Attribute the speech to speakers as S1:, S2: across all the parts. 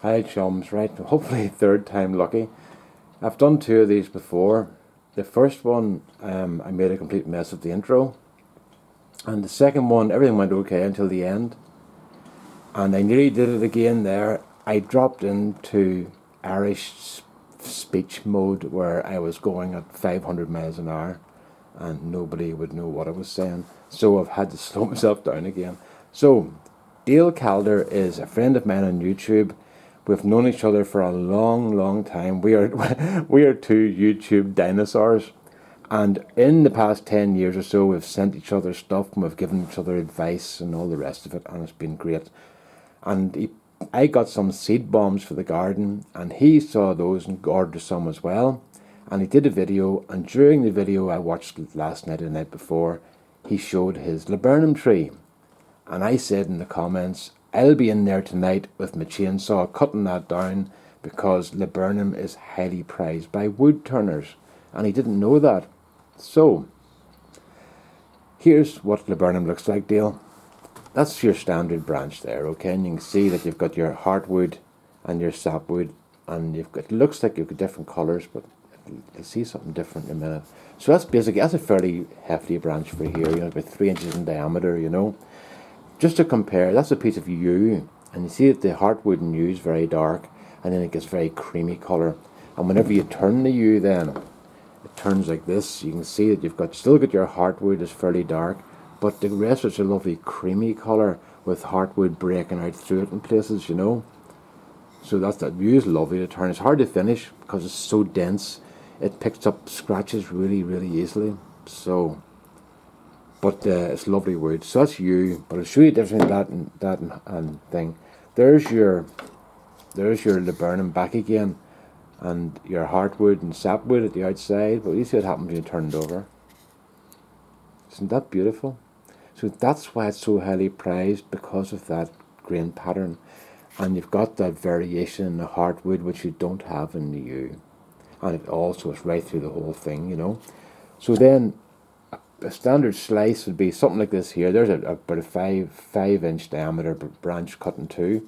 S1: Hi chums, right? Hopefully third time lucky. I've done two of these before. The first one, I made a complete mess of the intro, and the second one, everything went okay until the end, and I nearly did it again there. I dropped into Irish speech mode where I was going at 500 miles an hour, and nobody would know what I was saying. So I've had to slow myself down again. So Dale Calder is a friend of mine on YouTube. We've known each other for a long, long time. We are we are two YouTube dinosaurs, and in the past 10 years or so, we've sent each other stuff and we've given each other advice and all the rest of it, and it's been great. I got some seed bombs for the garden, and he saw those and ordered some as well. And he did a video, and during the video I watched last night and the night before, he showed his laburnum tree. And I said in the comments, I'll be in there tonight with my chainsaw cutting that down because laburnum is highly prized by woodturners. And he didn't know that. So, here's what laburnum looks like, Dale. That's your standard branch there, okay? And you can see that you've got your heartwood and your sapwood, and it looks like you've got different colours, but you'll see something different in a minute. So that's a fairly hefty branch for here, about 3 inches in diameter. Just to compare, that's a piece of yew, and you see that the heartwood and yew is very dark, and then it gets very creamy colour. And whenever you turn the yew then, it turns like this. You can see that you've still got your heartwood is fairly dark, but the rest is a lovely creamy colour with heartwood breaking out through it in places. So that yew is lovely to turn. It's hard to finish because it's so dense. It picks up scratches really, really easily. So, but it's lovely wood. So that's yew. But I'll show you different that and thing. There's your laburnum back again, and your heartwood and sapwood at the outside. But you see what happens when you turn it over. Isn't that beautiful? So that's why it's so highly prized, because of that grain pattern. And you've got that variation in the heartwood which you don't have in the yew. And it also is right through the whole thing. So then a standard slice would be something like this here. There's about a 5 inch diameter branch cut in two.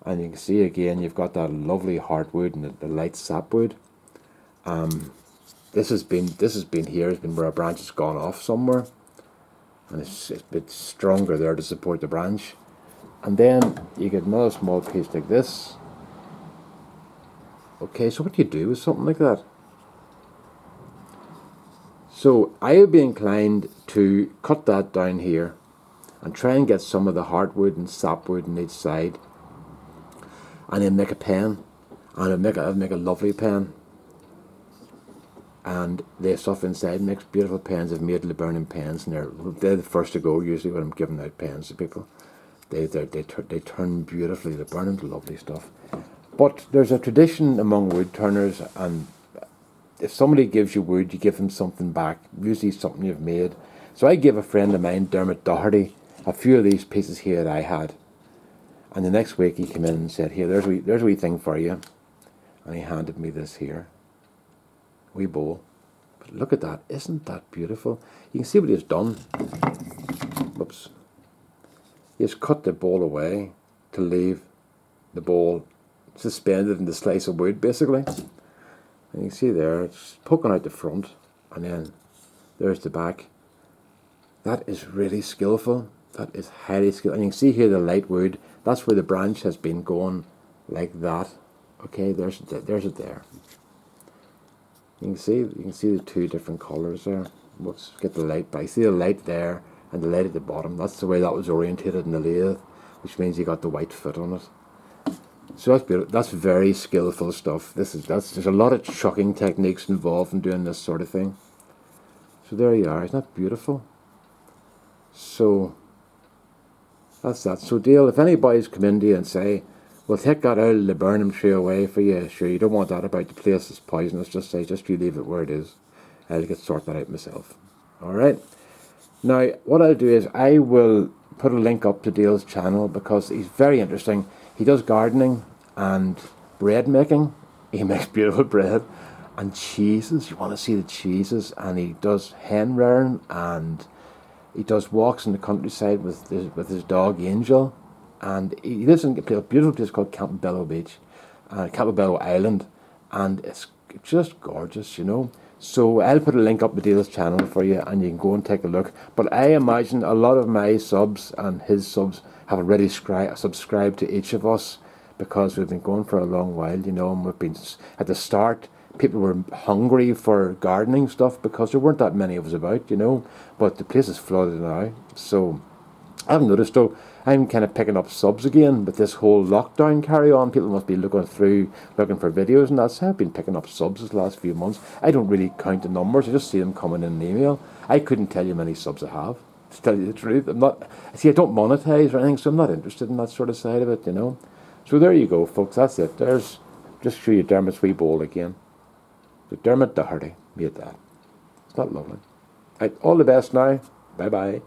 S1: And you can see again you've got that lovely heartwood and the light sapwood. This has been where a branch has gone off somewhere, and it's a bit stronger there to support the branch. And then you get another small piece like this. Okay, so what do you do with something like that? So I would be inclined to cut that down here and try and get some of the heartwood and sapwood on each side, and then make a pen, and I'd make a lovely pen. And the stuff inside makes beautiful pens. I've made laburnum pens, and they're the first to go usually when I'm giving out pens to people. They turn beautifully. Laburnum's lovely stuff. But there's a tradition among wood turners, and if somebody gives you wood, you give them something back, usually something you've made. So I gave a friend of mine, Dermot Doherty, a few of these pieces here that I had. And the next week he came in and said, here, there's a wee thing for you. And he handed me this here. Wee bowl. But look at that. Isn't that beautiful? You can see what he's done. Whoops. He's cut the bowl away to leave the bowl suspended in the slice of wood, basically. And you can see there, it's poking out the front, and then there's the back. That is really skillful. That is highly skillful. And you can see here the light wood. That's where the branch has been going like that. Okay, there's it there. You can see the two different colours there. Let's get the light back. See the light there and the light at the bottom. That's the way that was orientated in the lathe, which means you got the white foot on it. So that's beautiful. That's very skillful stuff. There's a lot of chucking techniques involved in doing this sort of thing. So there you are. Isn't that beautiful? So that's that. So Dale, if anybody's come into you and say, we'll take that out of the laburnum tree away for you, sure, you don't want that about the place, it's poisonous, just you leave it where it is. I'll get sorted that out myself. Alright. Now, what I'll do is I will put a link up to Dale's channel, because he's very interesting. He does gardening and bread making. He makes beautiful bread. And cheeses. You want to see the cheeses. And he does hen rearing, and he does walks in the countryside with his dog Angel. and he lives in a beautiful place called Campbello Beach, Campbello Island, and it's just gorgeous, you know. So I'll put a link up to Dale's channel for you, and you can go and take a look. But I imagine a lot of my subs and his subs have already subscribed to each of us, because we've been going for a long while, you know, and we've been, at the start, people were hungry for gardening stuff because there weren't that many of us about, you know, but the place is flooded now. So I've noticed, though, I'm kind of picking up subs again with this whole lockdown carry on. People must be looking for videos, and that's how I've been picking up subs this last few months. I don't really count the numbers, I just see them coming in an email. I couldn't tell you how many subs I have, to tell you the truth. I don't monetize or anything, so I'm not interested in that sort of side of it, you know. So there you go, folks, that's it. There's, just show you Dermot's wee bowl again. So Dermot Doherty made that. It's not lovely. Right, all the best now. Bye-bye.